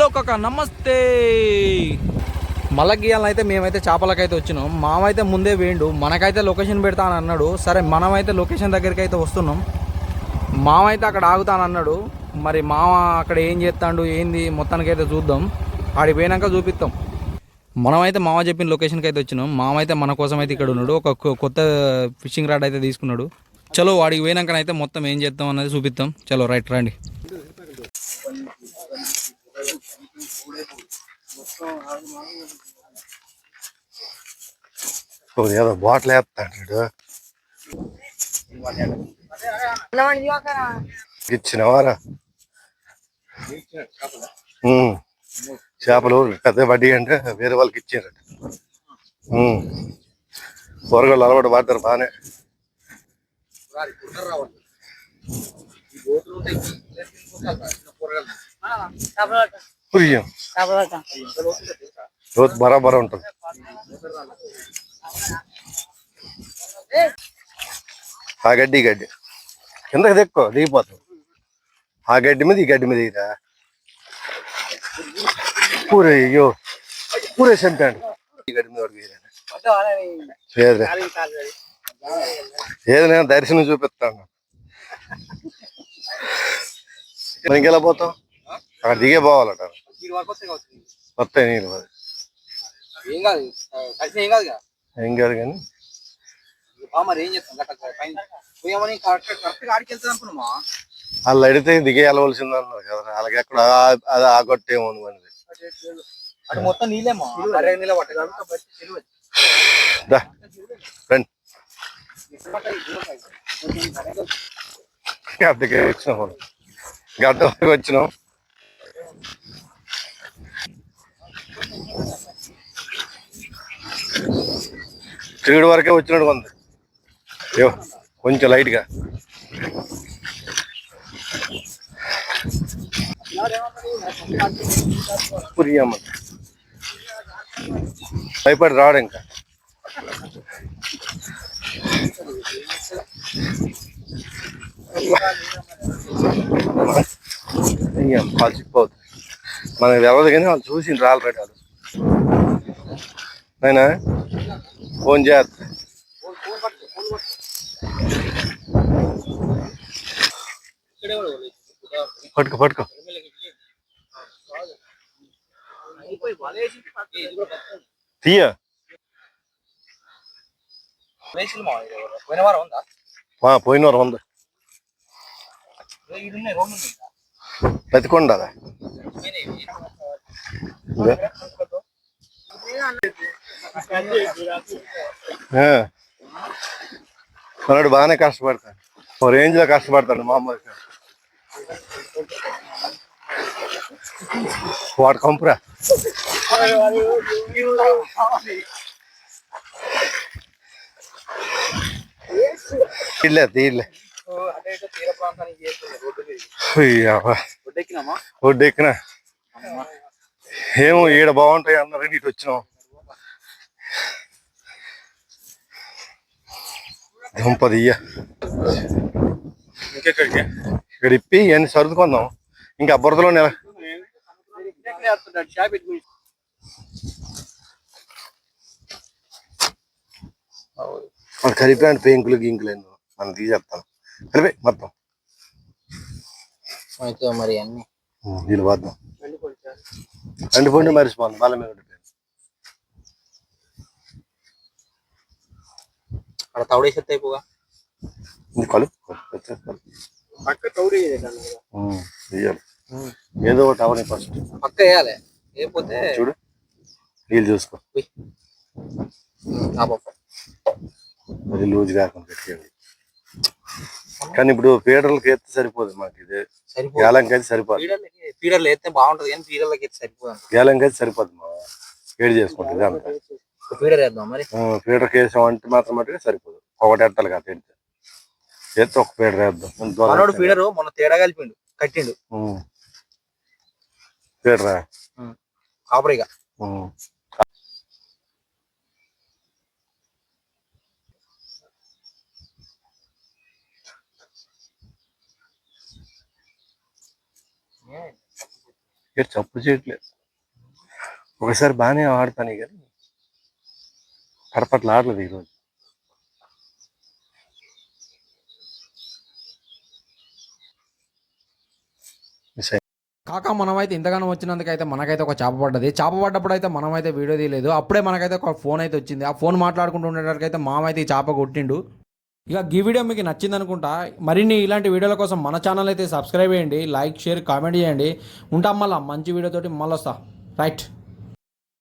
Hello కాకా నమస్తే. మళ్ళీ గీయాలనైతే మేమైతే చేపలకైతే వచ్చినాం. మామైతే ముందే వేయండు, మనకైతే లొకేషన్ పెడతా అని అన్నాడు. సరే మనమైతే లొకేషన్ దగ్గరికి అయితే వస్తున్నాం. మామైతే అక్కడ ఆగుతానన్నాడు. మరి మామ అక్కడ ఏం చేస్తాడు ఏంది మొత్తానికైతే చూద్దాం. ఆడికి పోయినాక చూపిస్తాం. మనమైతే మామ చెప్పిన లొకేషన్కి అయితే వచ్చినాం. మామ అయితే మన కోసం అయితే ఇక్కడ ఉన్నాడు. ఒక కొత్త ఫిషింగ్ రాడ్ అయితే తీసుకున్నాడు. చలో వాడికి పోయినాకనైతే మొత్తం ఏం చేద్దాం అన్నది చూపిస్తాం. చలో రైట్ రండి. ఏదో బాటిల్ వేస్తాడు ఇచ్చినవారా చేపలు పెద్ద వడ్డీ అంటే వేరే వాళ్ళకి ఇచ్చారట. కూరగాయలు అలవాటు పడతారు బాగానే. రోజు బరాబరా ఉంటుంది. ఆ గడ్డి కిందకి తెక్కో దిగిపోతాం. ఆ గడ్డి మీద ఈ గడ్డి మీద ఇదా పూరే అయ్యో పూరే చంపాడు. ఈ గడ్డి మీద ఏది నేను దర్శనం చూపిస్తాను. ఇంకెలా పోతాం? అక్కడ దిగే పోవాలట. వస్తాయి నీళ్ళు. ఏం కాదు కానీ వాళ్ళు అడిగితే దిగే వెళ్ళవలసింది అన్నారు కదా. వాళ్ళకి ఎక్కడ అది ఆగొట్టేమో అనేది. మొత్తం నీళ్ళేమో రండి. గడ్డకి వచ్చినాం. గడ్డ వరకు వచ్చినాం. తిరుగుడు వరకే వచ్చినట్టు ఉంది. కొంచెం లైట్గా పురియమ్మ భయపడి రాడు ఇంకా. కాల్చిపోతుంది మనకు తెలవదు కానీ వాళ్ళు చూసి రాలరాడు. వాళ్ళు అయినా ఫోన్ చేస్తా. పట్టుకో తీయ. పోయిన వారం ఉంది. బతికొండదా మనోడు బాగానే కష్టపడతాడు. ఓ రేంజ్ లో కష్టపడతాడు మామూలు. వాడు కంపురా తీయలే. ఒడ్డెక్కినా ఏమో ఈడ బాగుంటాయి అన్నారని ఇటు వచ్చినాం. దుంపదియ్య ఇంకెక్కడికి ఇక్కడ ఇప్పి ఇవన్నీ సర్దుకుందాం. ఇంకా బురదలో కలిపాడు. పెంకులు గింకులు మనం తీసేస్తాను. కలిపి మొత్తం మరి అన్ని నీళ్ళు పోద్దాం. అండిపోండి మరిచిపోండి. వాళ్ళ మీద అక్కడ తౌడేసేస్తే అయిపోగా. ఏదో ఒకటి అవని ఫస్ట్ పక్క వేయాలి. లేకపోతే చూడు నీళ్ళు చూసుకో. అది లూజ్ కాకుండా పెట్టేది. కానీ ఇప్పుడు పీడర్లకి ఎత్తే సరిపోదు. మాకు ఇది గేలంకి అయితే సరిపోదు. పీడర్లు ఎత్తే బాగుంటది కానీ పీడర్లకి ఎత్తే సరిపోదు. గేలంకి అయితే సరిపోదు. మా వేడి చేసుకుంటుంది అంతా. పీడర్ వేద్దాం. మరి పీడర్కి వేసామంటే మాత్రం మటుగా సరిపోదు. ఒకటి ఎట్టాలి కదా ఎత్తే. ఎత్తే ఒక పీడర్ వేద్దాం. పీడర్ మొన్న తేడా కలిపిండు కట్టిండు. పీడరా కాపరిగా ఇక్కడ చప్పుడు చేయట్లేదు. ఒకసారి బాగానే ఆడతాను కానీ పడపట్లు ఆడలేదు ఈరోజు. కాకా మనమైతే ఇంతగానో వచ్చినందుకైతే మనకైతే ఒక చేప పడ్డది. చేప పడ్డప్పుడు అయితే మనమైతే వీడియో తీయలేదు. అప్పుడే మనకైతే ఒక ఫోన్ అయితే వచ్చింది. ఆ ఫోన్ మాట్లాడుకుంటూ ఉండేటట్టుకైతే మామైతే ఈ చేప కొట్టిండు. ఇక ఈ వీడియో మీకు నచ్చింది అనుకుంటా. మరిన్ని ఇలాంటి వీడియోల కోసం మన ఛానల్ అయితే సబ్స్క్రైబ్ చేయండి, లైక్, షేర్, కామెంట్ చేయండి. ఉంటాం మళ్ళీ మంచి వీడియోతోటి మళ్ళీ వస్తా. రైట్.